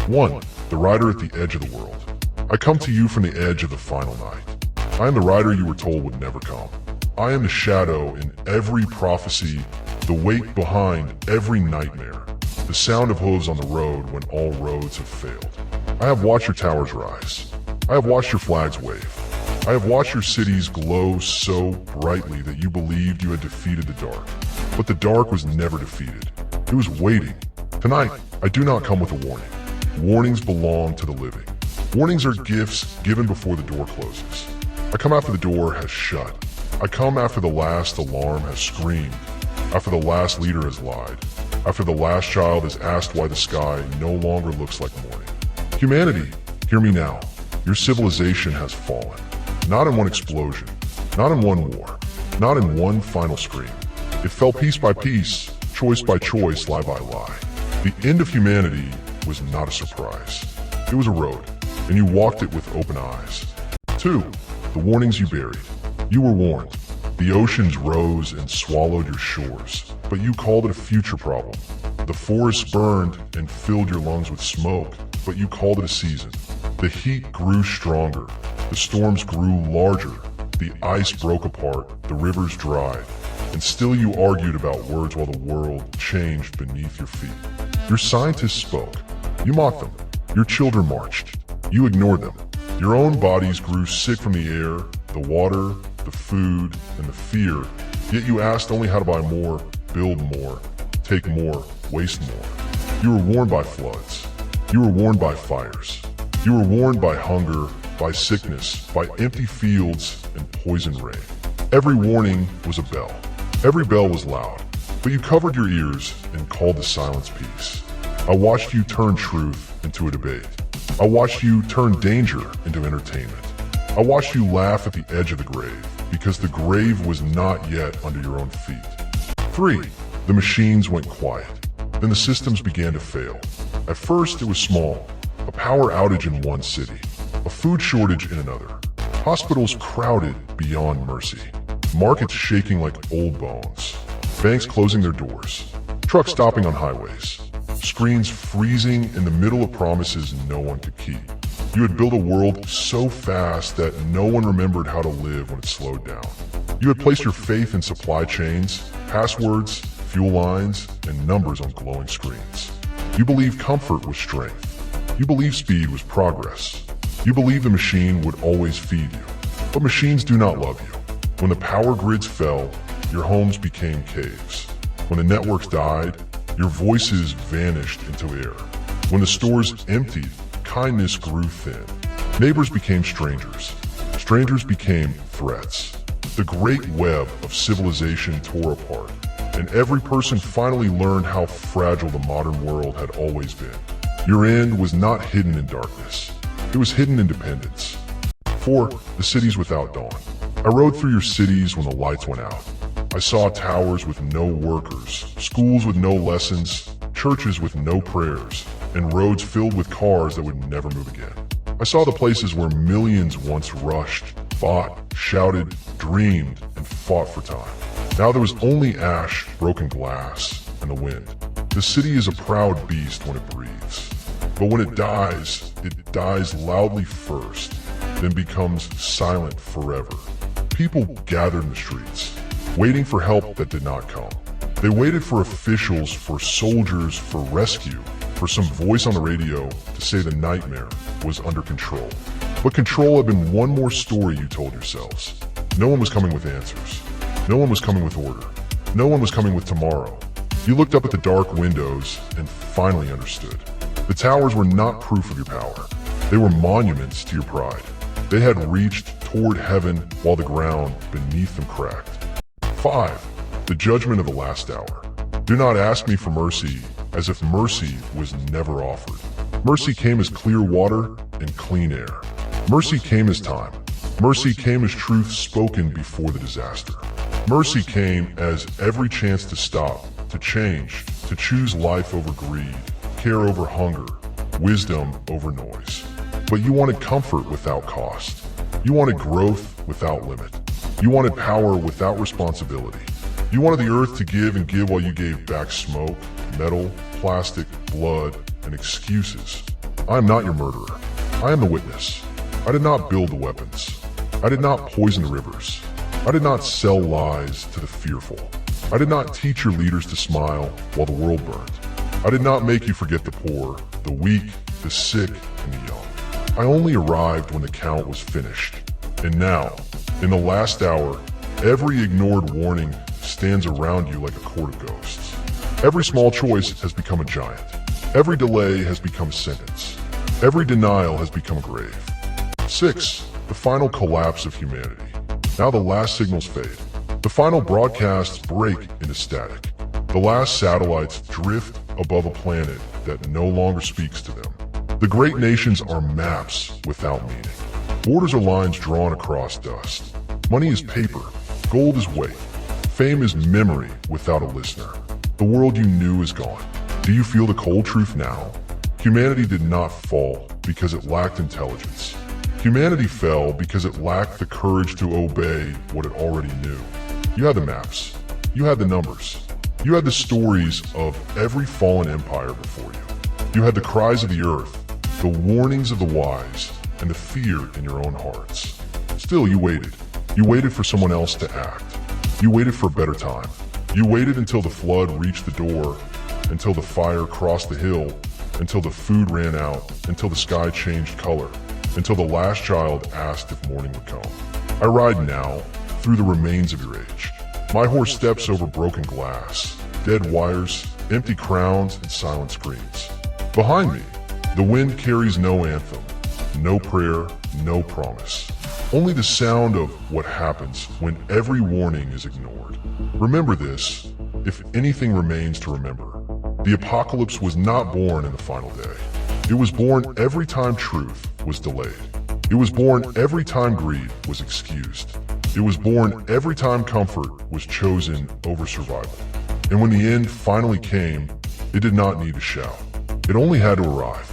1. The rider at the edge of the world. I come to you from the edge of the final night. I am the rider you were told would never come. I am the shadow in every prophecy, the weight behind every nightmare, the sound of hooves on the road when all roads have failed. I have watched your towers rise. I have watched your flags wave. I have watched your cities glow so brightly that you believed you had defeated the dark. But the dark was never defeated. It was waiting. Tonight, I do not come with a warning. Warnings belong to the living. Warnings are gifts given before the door closes. I come after the door has shut. I come after the last alarm has screamed, after the last leader has lied, after the last child has asked why the sky no longer looks like morning. Humanity, hear me now. Your civilization has fallen. Not in one explosion, not in one war, not in one final scream. It fell piece by piece, choice by choice, lie by lie. The end of humanity was not a surprise. It was a road, and you walked it with open eyes. 2. The warnings you buried. You were warned. The oceans rose and swallowed your shores, but you called it a future problem. The forests burned and filled your lungs with smoke, but you called it a season. The heat grew stronger. The storms grew larger. The ice broke apart. The rivers dried. And still you argued about words while the world changed beneath your feet. Your scientists spoke. You mocked them. Your children marched. You ignored them. Your own bodies grew sick from the air, the water, the food, and the fear. Yet you asked only how to buy more, build more, take more, waste more. You were warned by floods. You were warned by fires. You were warned by hunger, by sickness, by empty fields and poison rain. Every warning was a bell. Every bell was loud, but you covered your ears and called the silence peace. I watched you turn truth into a debate. I watched you turn danger into entertainment. I watched you laugh at the edge of the grave, because the grave was not yet under your own feet. 3. The machines went quiet. Then the systems began to fail. At first it was small, a power outage in one city, a food shortage in another, hospitals crowded beyond mercy, markets shaking like old bones, banks closing their doors, trucks stopping on highways, screens freezing in the middle of promises no one could keep. You had built a world so fast that no one remembered how to live when it slowed down. You had placed your faith in supply chains, passwords, fuel lines, and numbers on glowing screens. You believed comfort was strength. You believed speed was progress. You believed the machine would always feed you. But machines do not love you. When the power grids fell, your homes became caves. When the networks died, your voices vanished into air. When the stores emptied, kindness grew thin. Neighbors became strangers. Strangers became threats. The great web of civilization tore apart, and every person finally learned how fragile the modern world had always been. Your end was not hidden in darkness. It was hidden in dependence. 4. The cities without dawn. I rode through your cities when the lights went out. I saw towers with no workers, schools with no lessons, churches with no prayers, and roads filled with cars that would never move again. I saw the places where millions once rushed, fought, shouted, dreamed, and fought for time. Now there was only ash, broken glass, and the wind. The city is a proud beast when it breathes. But when it dies loudly first, then becomes silent forever. People gathered in the streets, waiting for help that did not come. They waited for officials, for soldiers, for rescue, for some voice on the radio to say the nightmare was under control. But control had been one more story you told yourselves. No one was coming with answers. No one was coming with order. No one was coming with tomorrow. You looked up at the dark windows and finally understood. The towers were not proof of your power. They were monuments to your pride. They had reached toward heaven while the ground beneath them cracked. 5. The judgment of the last hour. Do not ask me for mercy, as if mercy was never offered. Mercy came as clear water and clean air. Mercy came as time. Mercy came as truth spoken before the disaster. Mercy came as every chance to stop, to change, to choose life over greed, care over hunger, wisdom over noise. But you wanted comfort without cost. You wanted growth without limit. You wanted power without responsibility. You wanted the earth to give and give while you gave back smoke, metal, plastic, blood, and excuses. I am not your murderer. I am the witness. I did not build the weapons. I did not poison the rivers. I did not sell lies to the fearful. I did not teach your leaders to smile while the world burned. I did not make you forget the poor, the weak, the sick, and the young. I only arrived when the count was finished. And now, in the last hour, every ignored warning stands around you like a court of ghosts. Every small choice has become a giant. Every delay has become a sentence. Every denial has become a grave. 6. The final collapse of humanity. Now the last signals fade. The final broadcasts break into static. The last satellites drift above a planet that no longer speaks to them. The great nations are maps without meaning. Borders are lines drawn across dust. Money is paper. Gold is weight. Fame is memory without a listener. The world you knew is gone. Do you feel the cold truth now? Humanity did not fall because it lacked intelligence. Humanity fell because it lacked the courage to obey what it already knew. You had the maps. You had the numbers. You had the stories of every fallen empire before you. You had the cries of the earth, the warnings of the wise, and the fear in your own hearts. Still, you waited. You waited for someone else to act. You waited for a better time. You waited until the flood reached the door, until the fire crossed the hill, until the food ran out, until the sky changed color, until the last child asked if morning would come. I ride now through the remains of your age. My horse steps over broken glass, dead wires, empty crowns, and silent screams. Behind me, the wind carries no anthem, no prayer, no promise. Only the sound of what happens when every warning is ignored. Remember this, if anything remains to remember. The apocalypse was not born in the final day. It was born every time truth was delayed. It was born every time greed was excused. It was born every time comfort was chosen over survival. And when the end finally came, it did not need to shout. It only had to arrive.